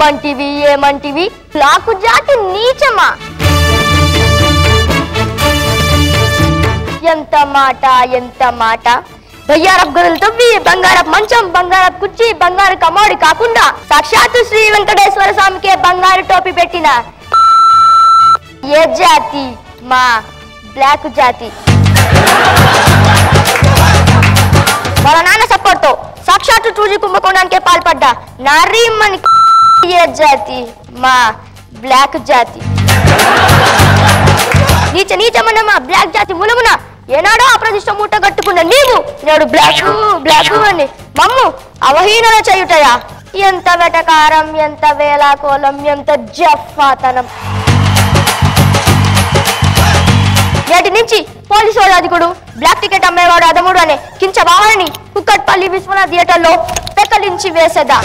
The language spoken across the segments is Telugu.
ఏమంటివి బ్లాకు జాతి నీచమా? ఎంత మాట బయ్యారపు గదులు తవ్వి బంగారపు మంచం, బంగారపు కుర్చీ, బంగారు కమోడి కాకుండా సాక్షాత్తు శ్రీ వెంకటేశ్వర స్వామికే బంగారు టోపీ పెట్టిన ఏ జాతి? మా బ్లాక్ జాతి. వాళ్ళ నాన్న సపోర్ట్ తో సాక్షాత్తు 2G కుంభకోణానికే పాల్పడ్డా నారీమణి ఏ జాతి? మా బ్లాక్ జాతి. నీచమన్న మా బ్లాక్ జాతి మూలమున ఏనాడో అప్రదిష్ట మూట కట్టుకున్న నీవు నేడు బ్లాక్ అని మమ్ము అవహీనన చేయుటయా? ఎంత వెటకారం, ఎంత వేలాకోలం, ఎంత జఫాతనం! నేటి నుంచి పోలీసు అధికుడు బ్లాక్ టికెట్ అమ్మేవాడు అదముడు అనే కించ భావాన్ని కుక్కట్పల్లి విశ్వనాథ్ థియేటర్లో పెకలించి వేసేదా?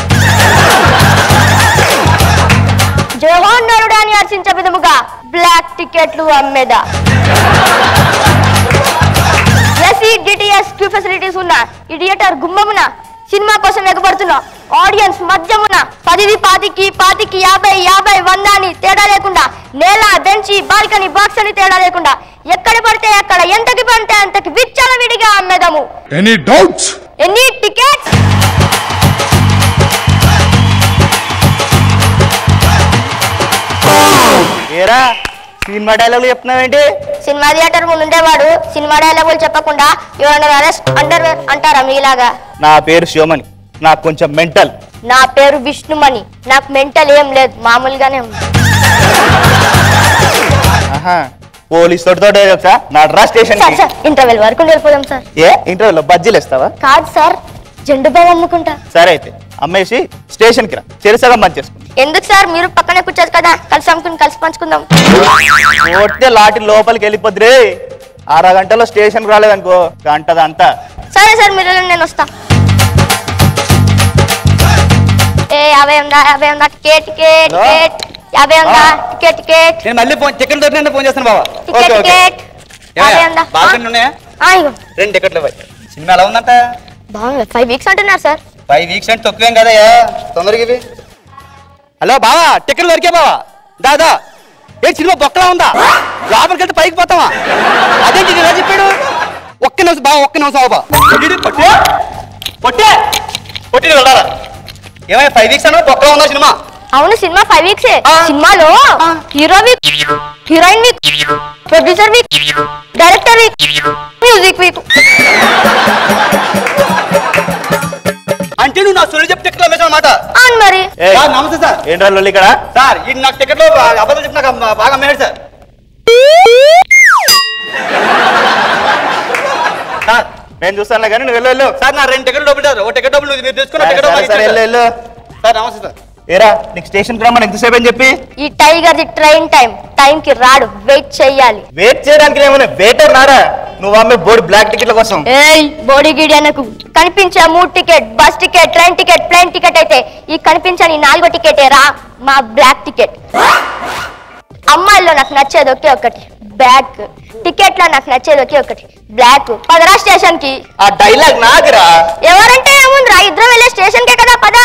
జోహోన్నరుడు అని హర్షించే విధముగా బ్లాక్ టికెట్లు అమ్మేదా? DTS క్యూ ఫెసిలిటీస్ ఉన్న ఈ థియేటర్ గుమ్మమున సినిమా కోసం ఎగబడుతున్న ఆడియన్స్ మధ్యమున 10, 20, 50, 100 అని తేడా లేకుండా, నేల, బెంచి, బాల్కనీ, బాక్స్ అని తేడా లేకుండా ఎక్కడ పడితే అక్కడ ఎంతకి పడితే అంతకి విచ్చలవిడిగా అమ్మేదాము. Any doubts? Any tickets? ఏరా సినిమా డైలాగులు చెప్తున్నావేంటి? సినిమా థియేటర్ ముందు ఉండేవాడు సినిమా డైలాగులు చెప్పకుండా యువర్ అరెస్ట్ అండర్వేర్ అంటారా మీలాగా? నా పేరు శివమణి, నాకు కొంచెం మెంటల్. నా పేరు విష్ణుమణి, నాకు మెంటల్ ఏం లేదు, మామూలుగానే ఉంది. పోలీస్ తోటి చెప్తా నా డ్రా స్టేషన్ ఇంటర్వెల్ వరకు వెళ్ళిపోదాం సార్. ఏ ఇంటర్వెల్ బజ్జీలు ఇస్తావా? కాదు సార్, జెండు బాబు అమ్ముకుంటా. సరే అయితే అమ్మేసి స్టేషన్ కి రా, చెరుసగా మంచేసుకుంటా. ఎందుకు సార్, మీరు పక్కనే కూర్చోదు కదా, కలిసి అమ్ముకుని కలిసి పంచుకుందాం. కొడితే లాటి లోపలికి వెళ్ళిపోద్ది రే. అరగంటలో స్టేషన్ రాలేదనుకో గంటదంతా. సరే సార్, మీరు నేను వస్తా. ఏ 50 ఉందా టికెట్? 50 ఉందా టికెట్? నేను మళ్ళీ టికెట్ దొరికిన ఫోన్ చేస్తాను బాబా. టికెట్ 50 ఉందా? ఉన్నాయా? 2 టికెట్లు ఇవ్వాలి. సినిమా ఎలా ఉందంట? బాగుంది. 5 వీక్స్ అంటున్నారు సార్. 5 వీక్స్ అంటే తక్కువేం కదా, తొందరగా ఇవి. హలో బావా, టికెట్లు దొరికే బావా? దాదా ఏ సినిమా బొక్కలా ఉందా? లోపలికి వెళ్తే పైకి పోతావా? అదేంటి ఇలా చెప్పాడు? ఒక్క నిమిషం బావా, ఒక్క నిమిషం బాబా. పొట్టి వెళ్ళారా? ఏమైనా 5 వీక్స్ అన్నా బొక్కలా ఉందా సినిమా? అవును, సినిమా 5 వీక్సే. సినిమాలో hero week, heroine week, producer week, director week, music week. అంటే నువ్వు నా సొల్లు చెప్పి టికెట్లు అమ్మేసావు అన్నమాట? అవును మరి. నమస్తే సార్. ఏంటో లొల్లి ఇక్కడ? సార్ ఈ నాకు టికెట్లో అబద్ధాలు చెప్పి నాకు బాగా అమ్మేడు సార్. సార్ నేను చూస్తాను కానీ నువ్వు వెళ్ళు. సార్ నా 2 టికెట్లు డబ్బులు సార్. 1 టికెట్ డబ్బులు మీరు తీసుకున్న టికెట్ వెళ్ళు. సార్ నమస్తే సార్. ఏరా నీకు స్టేషన్ కి రమ్మని ఎంతసేపు అని చెప్పి? ఈ టైగర్ ది ట్రైన్ టైం కి రాడు, వెయిట్ చెయ్యాలి. వెయిట్ చేయడానికి ఏమన్నా వెయిటర్ రారా? నువ్వు అమ్మే బోర్డు బ్లాక్ టికెట్ల కోసం. ఏయ్ బోడీ గిడి అనకు. కనిపించే 3 ticket, bus ticket, train ticket, plane ticket అయితే ఈ కనిపించని 4వ టికెటే రా మా బ్లాక్ టికెట్. అమ్మాయిల్లో నాకు నచ్చేది ఒకే ఒకటి బ్లాక్, టికెట్ లో నాకు నచ్చేది ఒకే ఒకటి బ్లాక్. పదరా స్టేషన్ కి. ఆ డైలాగ్ నాకురా. ఎవరంటే ఏముందిరా, ఇద్దరం వెళ్ళే స్టేషన్ కే కదా, పద.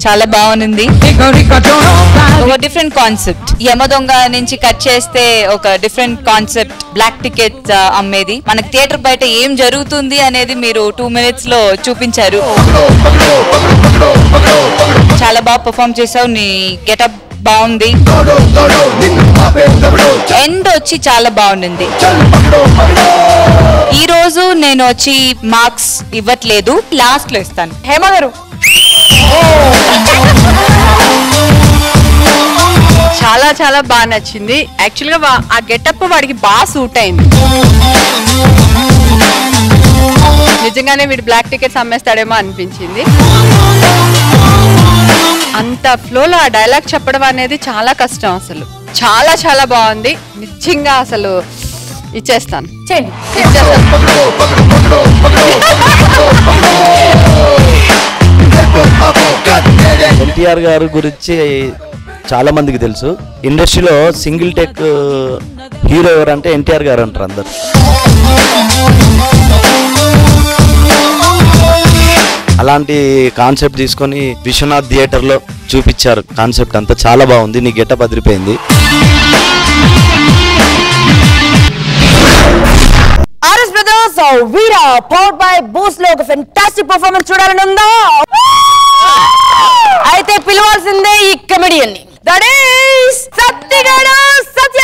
చాలా బాగుంది. ఒక డిఫరెంట్ కాన్సెప్ట్. యమ దొంగ నుంచి కట్ చేస్తే ఒక డిఫరెంట్ కాన్సెప్ట్. బ్లాక్ టికెట్ అమ్మేది. మనకి థియేటర్ బయట ఏం జరుగుతుంది అనేది మీరు 2 minutes లో చూపించారు. చాలా బాగా పర్ఫామ్ చేసావు. నీ గెటప్ బాగుంది. ఎండ్ వచ్చి చాలా బాగుంది. ఈ రోజు నేను వచ్చి మార్క్స్ ఇవ్వట్లేదు, లాస్ట్ లో ఇస్తాను. హేమ గారు చాలా చాలా బాగా నచ్చింది. యాక్చువల్ గా ఆ గెటప్ వాడికి బాగా సూట్ అయింది. నిజంగానే వీడు బ్లాక్ టికెట్స్ అమ్మేస్తాడేమో అనిపించింది. అంత ఫ్లోలో ఆ డైలాగ్ చెప్పడం అనేది చాలా కష్టం. అసలు చాలా చాలా బాగుంది నిజంగా. అసలు ఇచ్చేస్తాను. ఎన్టీఆర్ గారి గురించి చాలా మందికి తెలుసు. ఇండస్ట్రీలో సింగిల్ టేక్ హీరో ఎవరంటే ఎన్టీఆర్ గారు అంటారు అందరు. అలాంటి కాన్సెప్ట్ తీసుకొని విశ్వనాథ్ థియేటర్లో చూపించారు. కాన్సెప్ట్ అంతా చాలా బాగుంది. నీ గెటప్ అదిరిపోయింది. RS brothers Veera powered by Boost లో ఒక ఫెంటాస్టిక్ పర్ఫార్మెన్స్ చూడాలని ఉందా? అయితే పిలవాల్సిందే ఈ కమెడియన్ ని. దట్ ఈస్ సత్యగాడు సత్య.